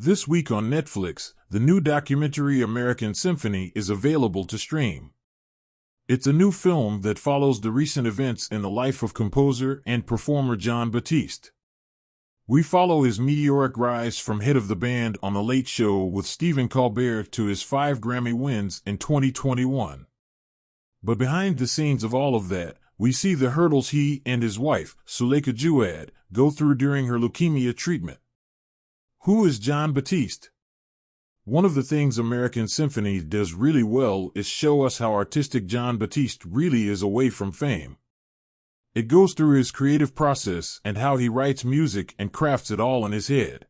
This week on Netflix, the new documentary American Symphony is available to stream. It's a new film that follows the recent events in the life of composer and performer Jon Batiste. We follow his meteoric rise from head of the band on The Late Show with Stephen Colbert to his 5 Grammy wins in 2021. But behind the scenes of all of that, we see the hurdles he and his wife, Suleika Jouad, go through during her leukemia treatment. Who is Jon Batiste? One of the things American Symphony does really well is show us how artistic Jon Batiste really is away from fame. It goes through his creative process and how he writes music and crafts it all in his head.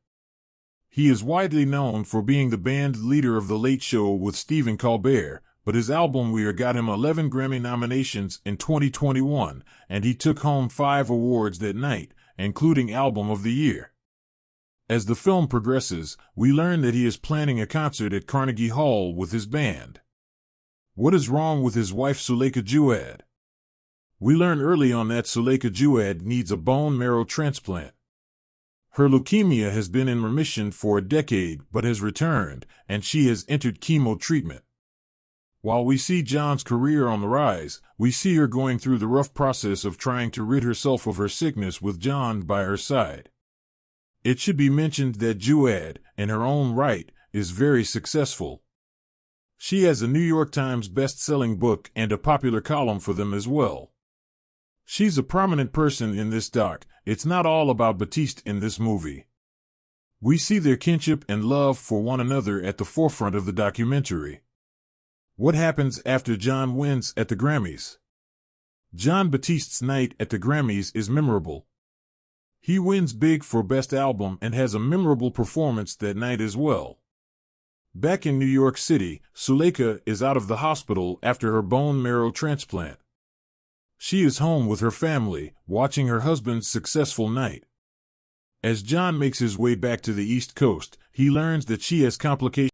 He is widely known for being the band leader of The Late Show with Stephen Colbert, but his album We Are got him 11 Grammy nominations in 2021, and he took home 5 awards that night, including Album of the Year. As the film progresses, we learn that he is planning a concert at Carnegie Hall with his band. What is wrong with his wife Suleika Jouad? We learn early on that Suleika Jouad needs a bone marrow transplant. Her leukemia has been in remission for a decade but has returned, and she has entered chemo treatment. While we see Jon's career on the rise, we see her going through the rough process of trying to rid herself of her sickness with Jon by her side. It should be mentioned that Jouad, in her own right, is very successful. She has a New York Times best-selling book and a popular column for them as well. She's a prominent person in this doc. It's not all about Batiste in this movie. We see their kinship and love for one another at the forefront of the documentary. What happens after Jon wins at the Grammys? Jon Batiste's night at the Grammys is memorable. He wins big for Best Album and has a memorable performance that night as well. Back in New York City, Suleika is out of the hospital after her bone marrow transplant. She is home with her family, watching her husband's successful night. As Jon makes his way back to the East Coast, he learns that she has complications